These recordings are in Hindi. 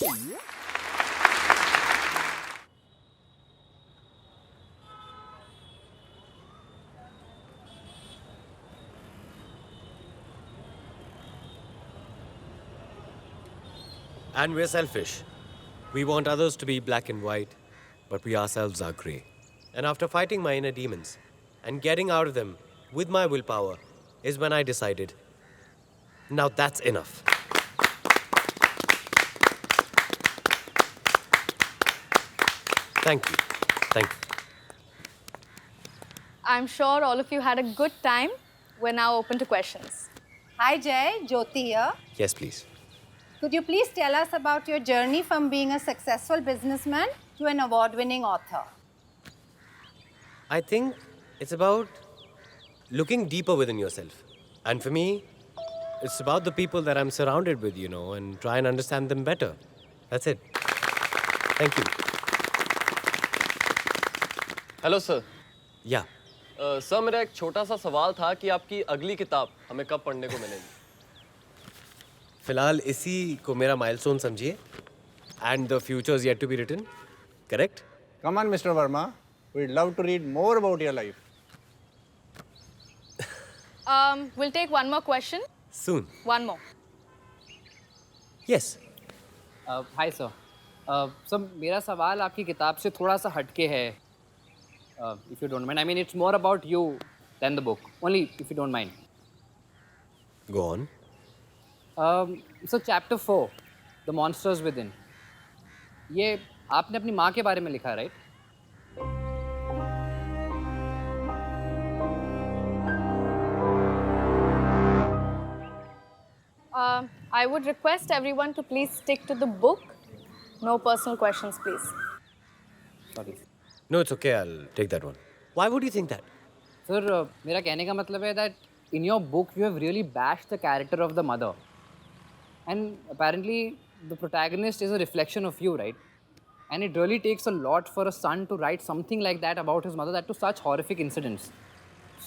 And we're selfish. We want others to be black and white, but we ourselves are grey. And after fighting my inner demons and getting out of them with my willpower is when I decided, now that's enough. Thank you. Thank you. I'm sure all of you had a good time. We're now open to questions. Hi Jay, Jyoti here. Yes, please. Could you please tell us about your journey from being a successful businessman to an award-winning author? I think it's about looking deeper within yourself. And for me, it's about the people that I'm surrounded with, and try and understand them better. That's it. Thank you. Hello sir. Yeah. Sir मेरा एक छोटा सा सवाल था कि आपकी अगली किताब हमें कब पढ़ने को मिलेगी? फिलहाल इसी को मेरा माइलस्टोन समझिए. And the future is yet to be written. Correct? Come on, Mr. Verma. We'd love to read more about your life. We'll take one more question. Soon. One more. Yes. Hi sir. Sir मेरा सवाल आपकी किताब से थोड़ा सा हटके है। If you don't mind, I mean it's more about you than the book, only if you don't mind. Go on. Sir chapter 4 the monsters within, ये आपने अपनी माँ के बारे में लिखा, right? I would request everyone to please stick to the book. No personal questions, please. Sorry No, it's okay. I'll take that one. Why would you think that? Sir, मेरा कहने का मतलब है that in your book you have really bashed the character of the mother, and apparently the protagonist is a reflection of you, right? And it really takes a lot for a son to write something like that about his mother, that to such horrific incidents.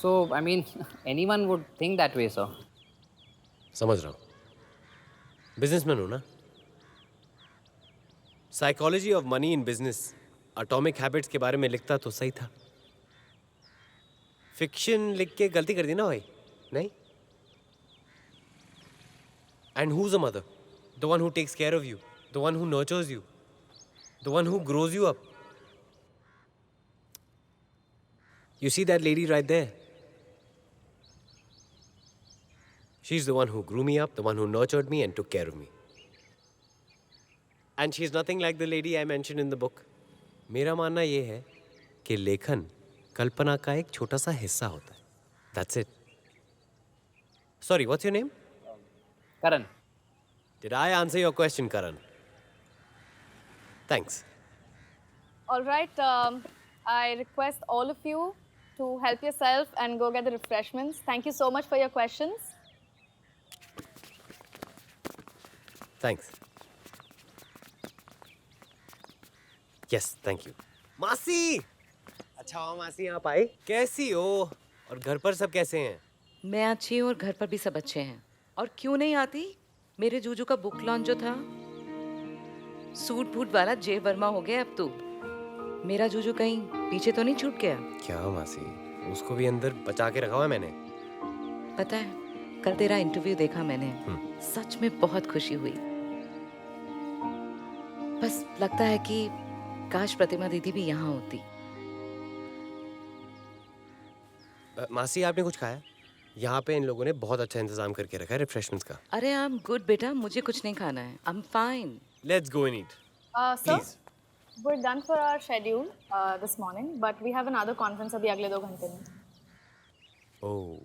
So, I mean, anyone would think that way, sir. समझ रहा हूँ. बिजनेसमैन हो ना? Psychology of money in business, atomic habits के बारे में लिखता तो सही था. फिक्शन लिख के गलती कर दी ना भाई? नहीं? And who is a mother? The one who takes care of you, the one who nurtures you, the one who grows you up. You see that lady right there? She's the one who grew me up, the one who nurtured me and took care of me. And she's nothing like the lady I mentioned in the book. मेरा मानना ये है कि लेखन कल्पना का एक छोटा सा हिस्सा होता है. That's it. Sorry, what's your name? Karan. Did I answer your question, Karan? Thanks. All right. I request all of you to help yourself and go get the refreshments. Thank you so much for your questions. Thanks. Yes, thank you. मासी! अच्छा हो मासी, आप आई? कैसी हो? और घर पर सब कैसे हैं? मैं अच्छी हूँ और घर पर भी सब अच्छे हैं. और क्यों नहीं आती? मेरे जूजू का बुक लॉन्च जो था, सूट बूट वाला जे वर्मा हो गया अब तो. मेरा जूजू कहीं पीछे तो नहीं छूट गया? क्या मासी, उसको भी अंदर बचा के रखा हुआ है मैंने. पता है, कल तेरा इंटरव्यू देखा मैंने. सच में बहुत खुशी हुई. बस लगता है कि काश प्रतिमा दीदी भी यहाँ होती. मासी, आपने कुछ खाया? यहाँ पे इन लोगों ने बहुत अच्छा इंतजाम करके रखा है रिफ्रेशमेंट्स का. अरे आई एम गुड बेटा, मुझे कुछ नहीं खाना है. I am fine. Let's go and eat. Sir, Please. we're done for our schedule this morning, but we have another conference अभी अगले 2 घंटे में. Oh.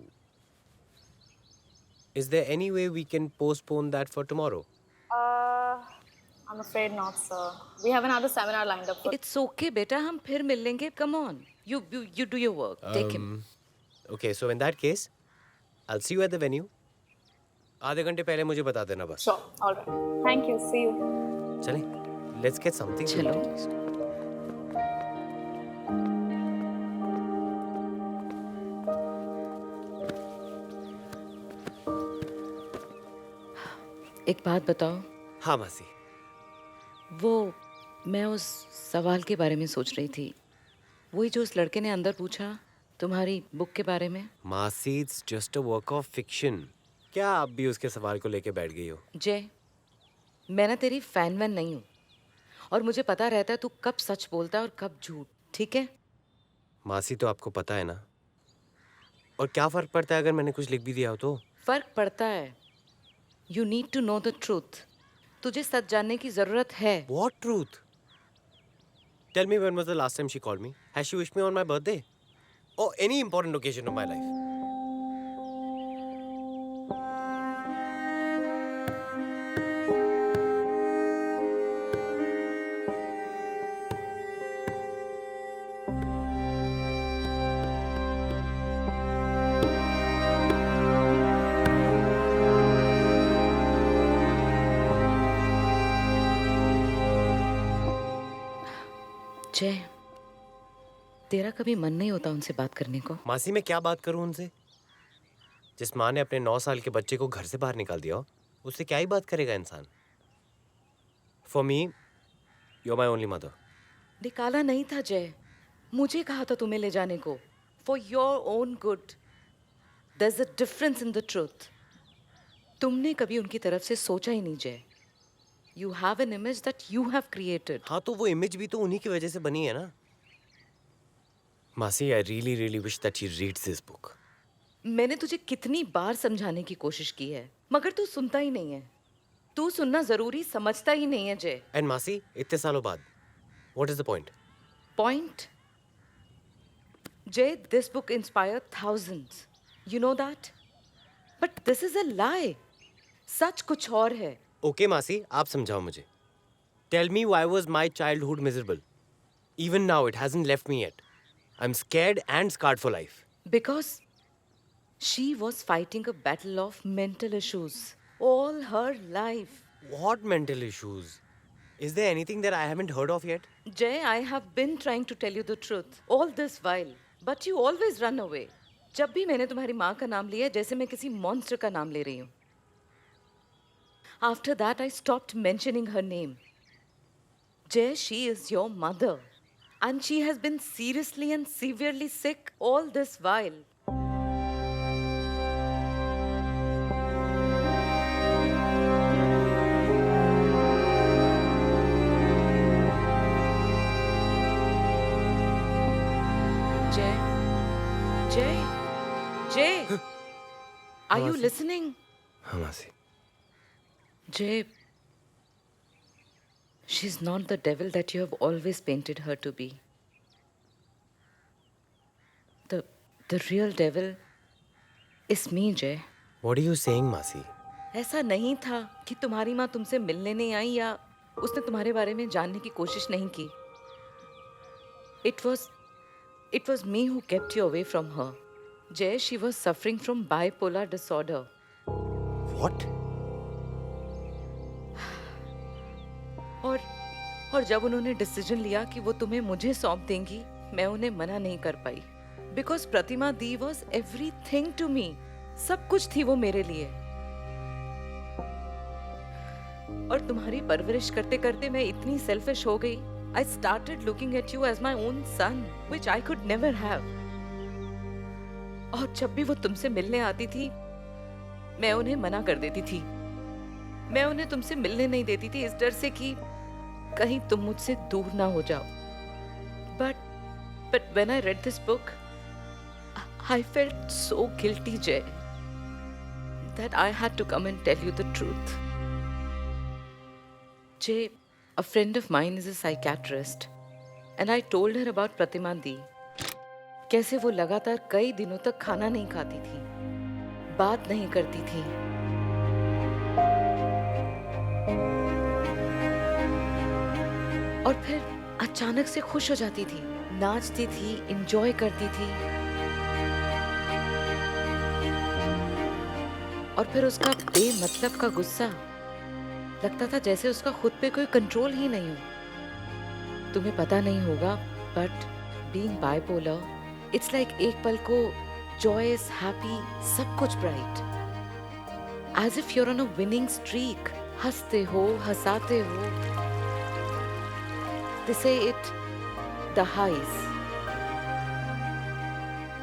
Is there any way we can postpone that for tomorrow? I'm afraid not, sir. We have another seminar lined up. It's okay बेटा, हम फिर मिल लेंगे. Come on, you do your work. Take him. Okay, so in that case, I'll see you at the venue. आधे घंटे पहले मुझे बता देना बस. Sure. All right. Thank you. See you. चलें? Let's get something to चलो. eat at least. एक बात बताओ, हाँ मासी. वो मैं उस सवाल के बारे में सोच रही थी, वही जो उस लड़के ने अंदर पूछा तुम्हारी बुक के बारे में। मासी, it's just a work of fiction. क्या आप भी उसके सवाल को लेके बैठ गई हो? जय, मैं ना तेरी फैन वैन नहीं हूँ और मुझे पता रहता है तू कब सच बोलता है और कब झूठ, ठीक है? मासी, तो आपको पता है ना। और क्या फर्क पड़ता है अगर मैंने कुछ लिख भी दिया हो तो? फर्क पड़ता है। You need to know the truth. तुझे सच जानने की जरूरत है। What truth? Tell me, when was the last time she called me? Has she wished me on my birthday? Or any important occasion of my life? जय, तेरा कभी मन नहीं होता उनसे बात करने को? मासी, मैं क्या बात करूं उनसे? जिस माँ ने अपने 9 साल के बच्चे को घर से बाहर निकाल दिया हो, उससे क्या ही बात करेगा इंसान? For me, you're my only mother. निकाला नहीं था जय, मुझे कहा था तुम्हें ले जाने को। For your own good. There is a difference in the truth. तुमने कभी उनकी तरफ से सोचा ही नहीं Jai. You have an image that you have created. हाँ, तो वो इमेज भी तो उन्हीं की वजह से बनी है ना। मासी, I really, really wish that she reads this book. मैंने तुझे कितनी बार समझाने की कोशिश की है, मगर तू सुनता ही नहीं है। तू सुनना जरूरी समझता ही नहीं है जय। And मासी, इतने सालों बाद, what is the point? Point? Jay, this book inspired thousands. You know that? But this is a lie. सच कुछ और है। Okay, मासी, आप समझाओ मुझे। Tell me, why was my childhood miserable? Even now, it hasn't left me yet. I'm scared and scarred for life. Because she was fighting a battle of mental issues all her life. What mental issues? Is there anything that I haven't heard of yet? Jay, I have been trying to tell you the truth all this while, but you always run away. जब भी मैंने तुम्हारी माँ का नाम लिया, जैसे मैं किसी मॉन्स्टर का नाम ले रही हूँ। After that, I stopped mentioning her name. Jay, she is your mother, and she has been seriously and severely sick all this while. Jay, Jay, Jay, are you listening? हाँ मासी। Jay, she's not the devil that you have always painted her to be. The real devil is me, Jay. What are you saying, मासी? ऐसा नहीं था कि तुम्हारी माँ तुमसे मिलने नहीं आई या उसने तुम्हारे बारे में जानने की कोशिश नहीं की. It was me who kept you away from her. Jay, she was suffering from bipolar disorder. What? और जब उन्होंने डिसीजन लिया कि वो तुम्हें मुझे सौंप देंगी, मैं उन्हें मना नहीं कर पाई. Because Pratima the was everything to me. सब कुछ थी वो मेरे लिए. और तुम्हारी परवरिश करते करते मैं इतनी सेल्फिश हो गई. I started looking at you as my own son, which I could never have. और जब भी वो तुमसे मिलने आती थी, मैं उन्हें मना कर देती थी. मैं उन्हें तुमसे मिलने नहीं देती थी इस डर से कि कहीं तुम मुझसे दूर ना हो जाओ. But when I read this book, I felt so guilty, Jay, that I had to come and tell you the truth. Jay, a friend of mine is a psychiatrist, and I told her about Pratima Di. कैसे वो लगातार कई दिनों तक खाना नहीं खाती थी, बात नहीं करती थी. और फिर अचानक से खुश हो जाती थी, नाचती थी, एंजॉय करती थी. और फिर उसका बेमतलब का गुस्सा, लगता था जैसे उसका खुद पे कोई कंट्रोल ही नहीं हो. तुम्हें पता नहीं होगा, but being bipolar, it's like एक पल को जॉयस, हैप्पी, सब कुछ bright, as if you're on a winning streak. हंसते हो, हंसाते हो, They say it, the highs.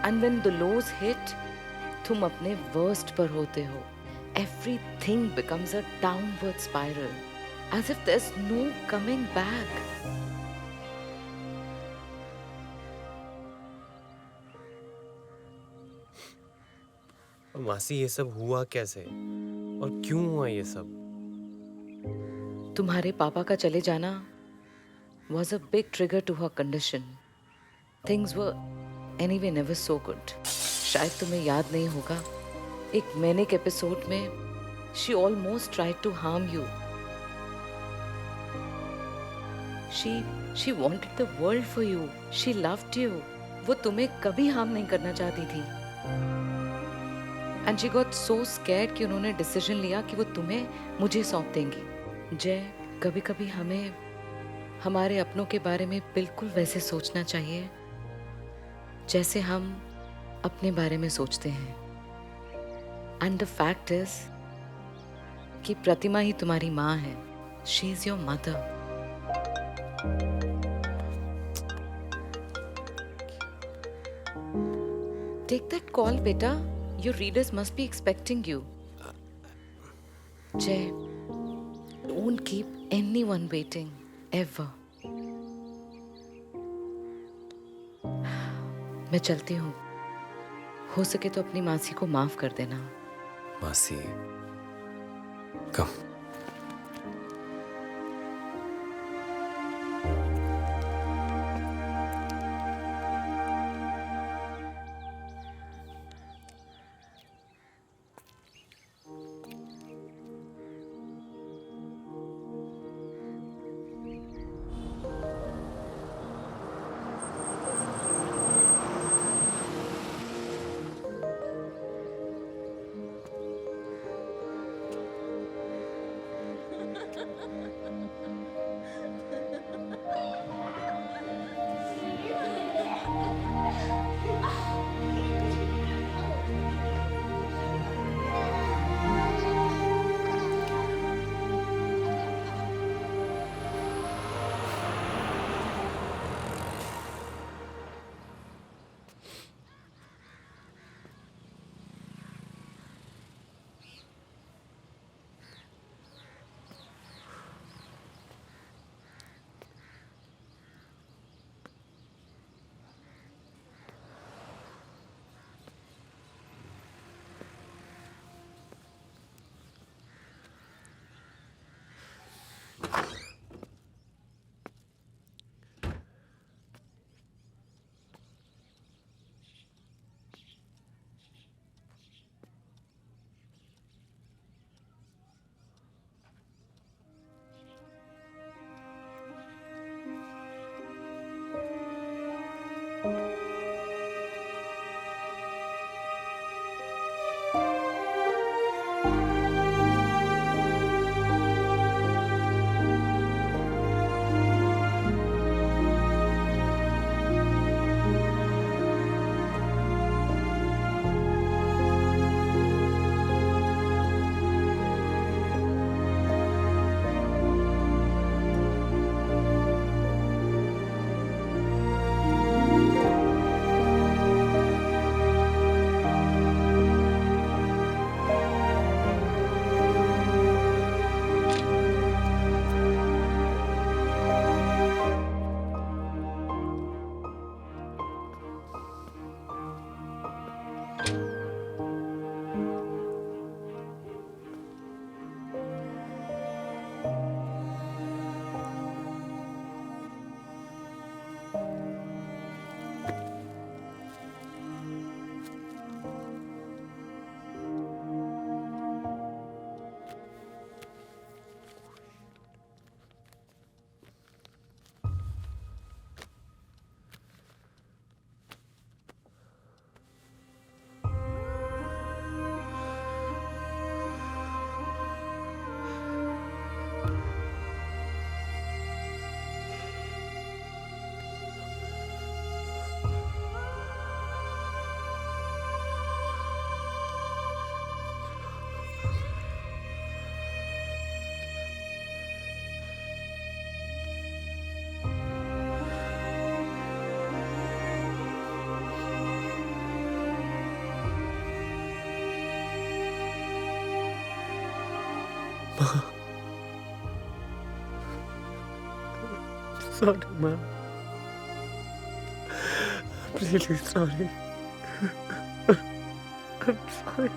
And when the lows hit, तुम अपने worst पर होते हो. Everything becomes a downward spiral, as if there's no coming back. और मासी ये सब हुआ कैसे और क्यों हुआ ये सब? तुम्हारे पापा का चले जाना was a big trigger to her condition. Things were anyway never so good. शायद तुम्हें याद नहीं होगा, एक मैनिक एपिसोड में she almost tried to harm you. She wanted the world for you. She loved you. वो तुम्हें कभी हार्म नहीं करना चाहती थी. And she got so scared कि उन्होंने डिसीजन लिया कि वो तुम्हें मुझे सौंप देंगी. जय, कभी कभी हमें हमारे अपनों के बारे में बिल्कुल वैसे सोचना चाहिए जैसे हम अपने बारे में सोचते हैं. एंड द फैक्ट इज कि प्रतिमा ही तुम्हारी माँ है. She is your mother. Take that call बेटा. Your readers must be expecting you. Jay, don't keep anyone waiting ever. मैं चलती हूँ. हो सके तो अपनी मासी को माफ कर देना. मासी, कम. Sorry, Ma. I'm really sorry. I'm sorry.